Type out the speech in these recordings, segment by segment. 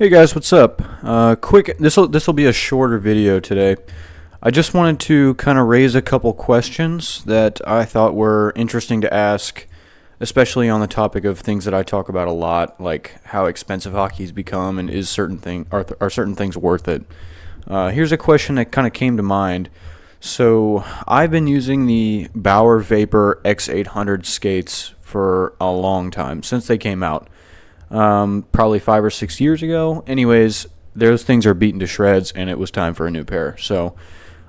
Hey guys, what's up? Quick, this will be a shorter video today. I just wanted to kind of raise a couple questions that I thought were interesting to ask, especially on the topic of things that I talk about a lot, like how expensive hockey's become and are certain things worth it. Here's a question that kind of came to mind. So I've been using the Bauer Vapor X800 skates for a long time, since they came out. Probably 5 or 6 years ago. Anyways, those things are beaten to shreds, and it was time for a new pair. So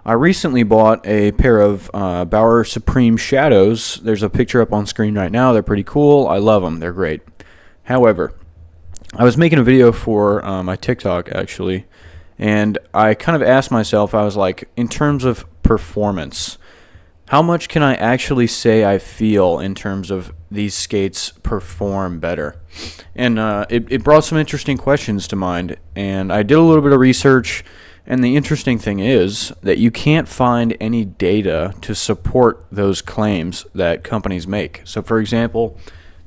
I recently bought a pair of Bauer Supreme Shadows. There's a picture up on screen right now. They're pretty cool. I love them. They're great. However, I was making a video for my TikTok, actually, and I kind of asked myself, I was like, in terms of performance, how much can I actually say I feel in terms of these skates perform better? And it brought some interesting questions to mind, and I did a little bit of research, and the interesting thing is that you can't find any data to support those claims that companies make. So, for example,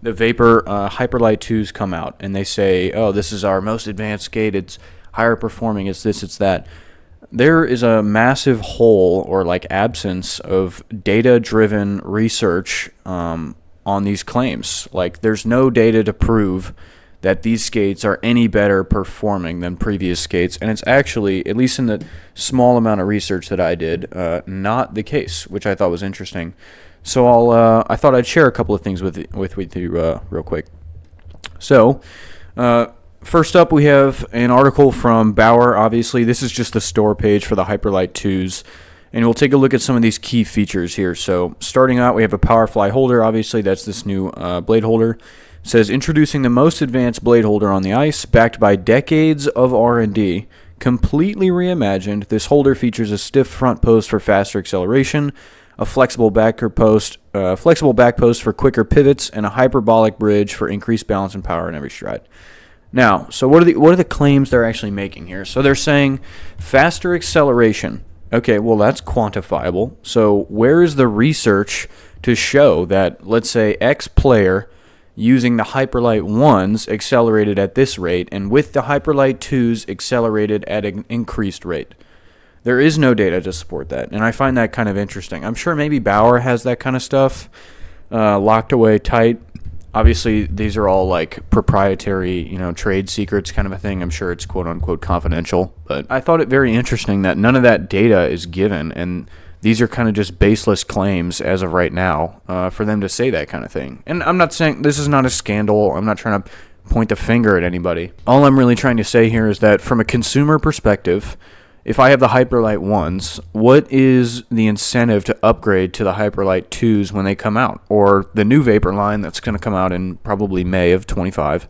the Vapor Hyperlight 2s come out, and they say, oh, this is our most advanced skate, it's higher performing, it's this, it's that. There is a massive hole or like absence of data-driven research on these claims. Like, there's no data to prove that these skates are any better performing than previous skates, and it's actually, at least in the small amount of research that I did, not the case, which I thought was interesting. So I thought I'd share a couple of things with you real quick. So, first up, we have an article from Bauer. Obviously, this is just the store page for the Hyperlight 2s, and we'll take a look at some of these key features here. So, starting out, we have a Powerfly holder. Obviously, that's this new blade holder. It says, introducing the most advanced blade holder on the ice, backed by decades of R&D, completely reimagined. This holder features a stiff front post for faster acceleration, a flexible back post for quicker pivots, and a hyperbolic bridge for increased balance and power in every stride. Now, so what are the claims they're actually making here? So they're saying faster acceleration. Okay, well, that's quantifiable. So where is the research to show that, let's say, X player using the Hyperlight 1s accelerated at this rate, and with the Hyperlight 2s accelerated at an increased rate? There is no data to support that, and I find that kind of interesting. I'm sure maybe Bauer has that kind of stuff locked away tight. Obviously, these are all like proprietary, trade secrets kind of a thing. I'm sure it's quote-unquote confidential. But I thought it very interesting that none of that data is given, and these are kind of just baseless claims as of right now for them to say that kind of thing. And I'm not saying this is not a scandal. I'm not trying to point the finger at anybody. All I'm really trying to say here is that from a consumer perspective, if I have the Hyperlight 1s, what is the incentive to upgrade to the Hyperlight 2s when they come out? Or the new Vapor line that's going to come out in probably May of 25.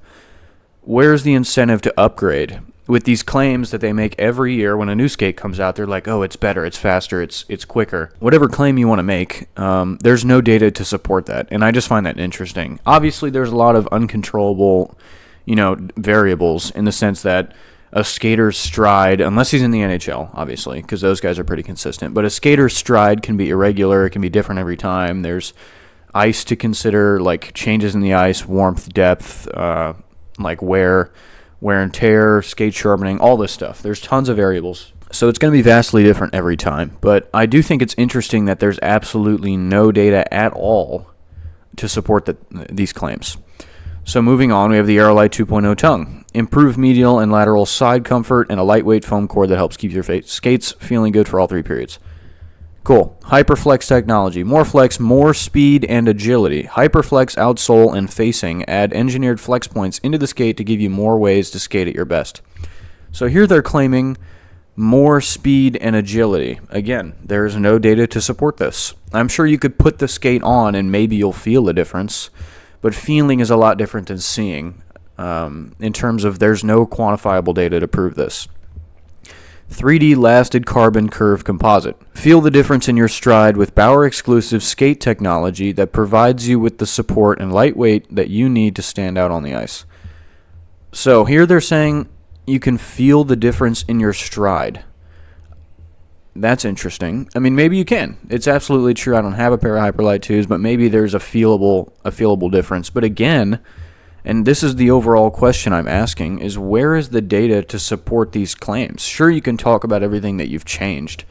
Where's the incentive to upgrade? With these claims that they make every year when a new skate comes out, they're like, oh, it's better, it's faster, it's quicker. Whatever claim you want to make, there's no data to support that. And I just find that interesting. Obviously, there's a lot of uncontrollable, variables in the sense that a skater's stride, unless he's in the NHL, obviously, because those guys are pretty consistent, but a skater's stride can be irregular, it can be different every time. There's ice to consider, like changes in the ice, warmth, depth, like wear and tear, skate sharpening, all this stuff. There's tons of variables. So it's going to be vastly different every time. But I do think it's interesting that there's absolutely no data at all to support these claims. So moving on, we have the Aerolite 2.0 tongue. Improved medial and lateral side comfort, and a lightweight foam core that helps keep your skates feeling good for all 3 periods. Cool. Hyperflex technology. More flex, more speed and agility. Hyperflex outsole and facing add engineered flex points into the skate to give you more ways to skate at your best. So here they're claiming more speed and agility. Again, there's no data to support this. I'm sure you could put the skate on and maybe you'll feel a difference, but feeling is a lot different than seeing in terms of there's no quantifiable data to prove this. 3D lasted carbon curve composite. Feel the difference in your stride with Bauer exclusive skate technology that provides you with the support and lightweight that you need to stand out on the ice. So here they're saying you can feel the difference in your stride. That's interesting. I mean, maybe you can. It's absolutely true. I don't have a pair of Hyperlight 2s, but maybe there's a feelable difference. But again, And this is the overall question I'm asking, is where is the data to support these claims? Sure, you can talk about everything that you've changed,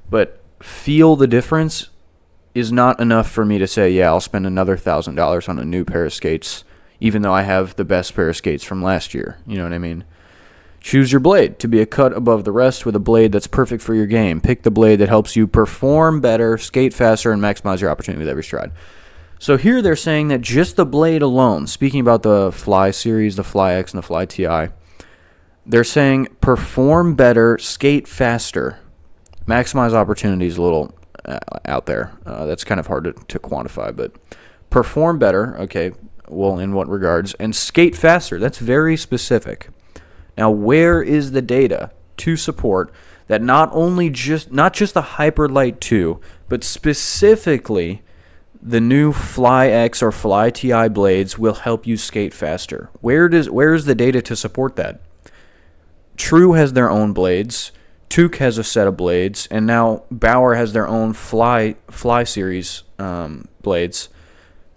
but feel the difference is not enough for me to say, yeah, I'll spend another $1,000 on a new pair of skates, even though I have the best pair of skates from last year. You know what I mean? Choose your blade to be a cut above the rest with a blade that's perfect for your game. Pick the blade that helps you perform better, skate faster, and maximize your opportunity with every stride. So here they're saying that just the blade alone, speaking about the Fly series, the Fly X and the Fly TI, they're saying perform better, skate faster. Maximize opportunity is a little out there. That's kind of hard to quantify, but perform better, okay, well, in what regards? And skate faster, that's very specific. Now, where is the data to support that not just the Hyperlight 2, but specifically the new Fly X or Fly TI blades will help you skate faster? Where is the data to support that? True has their own blades, Took has a set of blades, and now Bauer has their own Fly series blades.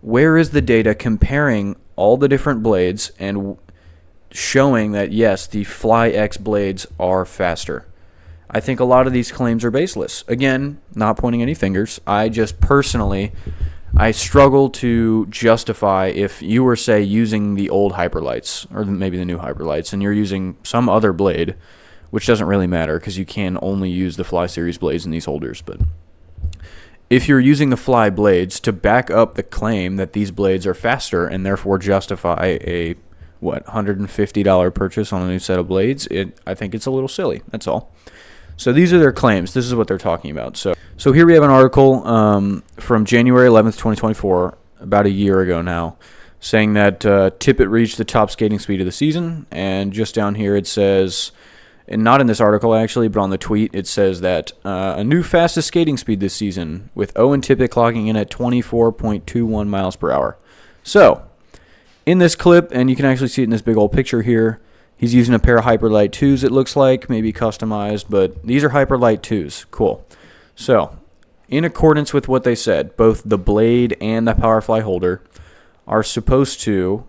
Where is the data comparing all the different blades and showing that, yes, the Fly X blades are faster? I think a lot of these claims are baseless. Again, not pointing any fingers. I just personally, I struggle to justify if you were, say, using the old Hyperlights, or maybe the new Hyperlights, and you're using some other blade, which doesn't really matter because you can only use the Fly Series blades in these holders. But if you're using the Fly blades to back up the claim that these blades are faster and therefore justify a, $150 purchase on a new set of blades, I think it's a little silly. That's all. So these are their claims. This is what they're talking about. So here we have an article from January 11th, 2024, about a year ago now, saying that Tippett reached the top skating speed of the season. And just down here it says, and not in this article actually, but on the tweet, it says that a new fastest skating speed this season, with Owen Tippett clocking in at 24.21 miles per hour. So in this clip, and you can actually see it in this big old picture here, he's using a pair of Hyperlight 2s, it looks like, maybe customized, but these are Hyperlight 2s. Cool. So, in accordance with what they said, both the blade and the Powerfly holder are supposed to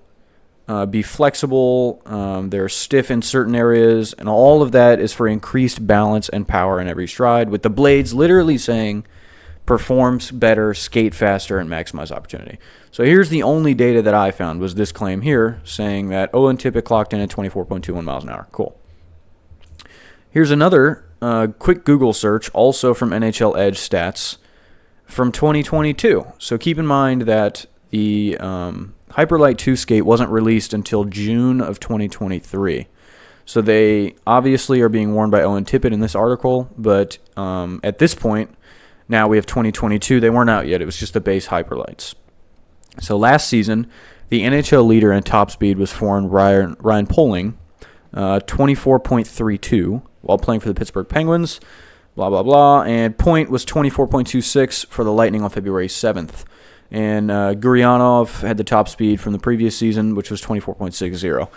be flexible, they're stiff in certain areas, and all of that is for increased balance and power in every stride, with the blades literally saying performs better, skate faster, and maximize opportunity. So here's the only data that I found was this claim here saying that Owen Tippett clocked in at 24.21 miles an hour. Cool. Here's another quick Google search, also from NHL Edge Stats, from 2022. So keep in mind that the Hyperlight 2 skate wasn't released until June of 2023. So they obviously are being worn by Owen Tippett in this article, but at this point, now we have 2022. They weren't out yet. It was just the base Hyperlights. So last season, the NHL leader in top speed was foreign Ryan Poehling, 24.32, while playing for the Pittsburgh Penguins, blah, blah, blah. And Point was 24.26 for the Lightning on February 7th. And Guryanov had the top speed from the previous season, which was 24.60.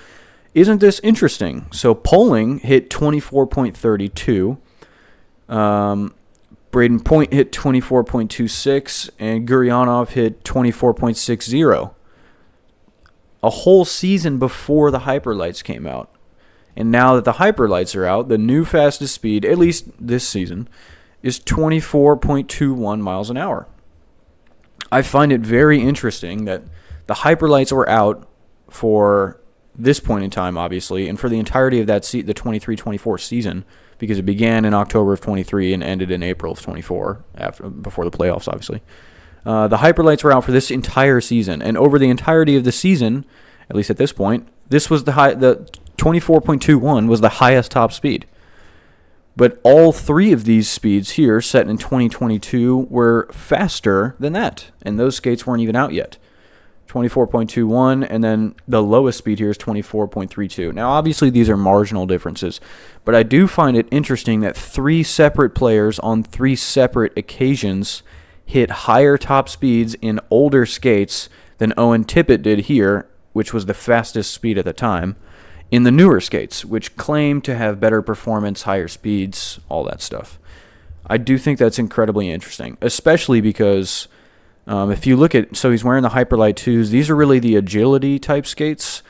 Isn't this interesting? So Poehling hit 24.32. Braden Point hit 24.26, and Guryanov hit 24.60. A whole season before the Hyperlights came out. And now that the Hyperlights are out, the new fastest speed, at least this season, is 24.21 miles an hour. I find it very interesting that the Hyperlights were out for this point in time, obviously, and for the entirety of that the 23-24 season, because it began in October of 23 and ended in April of 24, before the playoffs, obviously. The Hyperlights were out for this entire season, and over the entirety of the season, at least at this point, this was the 24.21 was the highest top speed. But all three of these speeds here, set in 2022, were faster than that, and those skates weren't even out yet. 24.21, and then the lowest speed here is 24.32. Now, obviously, these are marginal differences, but I do find it interesting that three separate players on three separate occasions hit higher top speeds in older skates than Owen Tippett did here, which was the fastest speed at the time, in the newer skates, which claim to have better performance, higher speeds, all that stuff. I do think that's incredibly interesting, especially because If you look at, so he's wearing the Hyperlight 2s. These are really the agility type skates.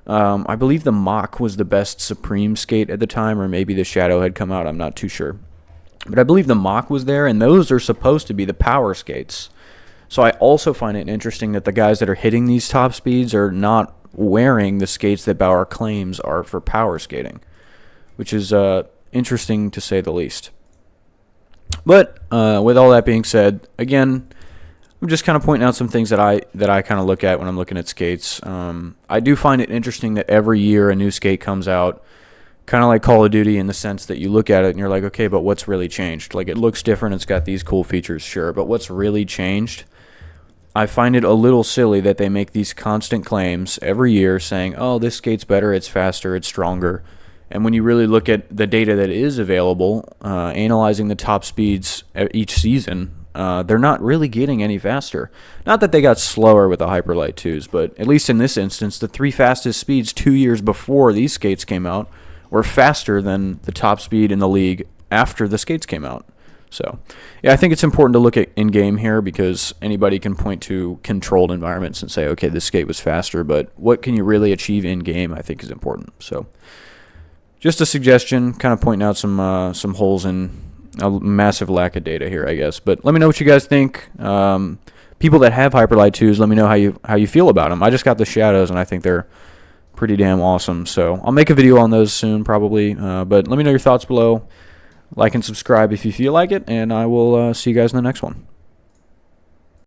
I believe the Mach was the best Supreme skate at the time, or maybe the Shadow had come out. I'm not too sure. But I believe the Mach was there, and those are supposed to be the power skates. So I also find it interesting that the guys that are hitting these top speeds are not wearing the skates that Bauer claims are for power skating, which is interesting to say the least. But with all that being said, again, I'm just kind of pointing out some things that I kind of look at when I'm looking at skates. I do find it interesting that every year a new skate comes out, kind of like Call of Duty in the sense that you look at it and you're like, okay, but what's really changed? Like, it looks different, it's got these cool features, sure, but what's really changed? I find it a little silly that they make these constant claims every year saying, oh, this skate's better, it's faster, it's stronger. And when you really look at the data that is available, analyzing the top speeds each season, they're not really getting any faster. Not that they got slower with the Hyperlight 2s, but at least in this instance, the 3 fastest speeds 2 years before these skates came out were faster than the top speed in the league after the skates came out. So, yeah, I think it's important to look at in-game here because anybody can point to controlled environments and say, okay, this skate was faster, but what can you really achieve in-game I think is important. So, just a suggestion, kind of pointing out some holes in a massive lack of data here, I guess. But let me know what you guys think. People that have Hyperlight 2s, let me know how you feel about them. I just got the Shadows, and I think they're pretty damn awesome. So I'll make a video on those soon, probably. But let me know your thoughts below. Like and subscribe if you feel like it, and I will see you guys in the next one.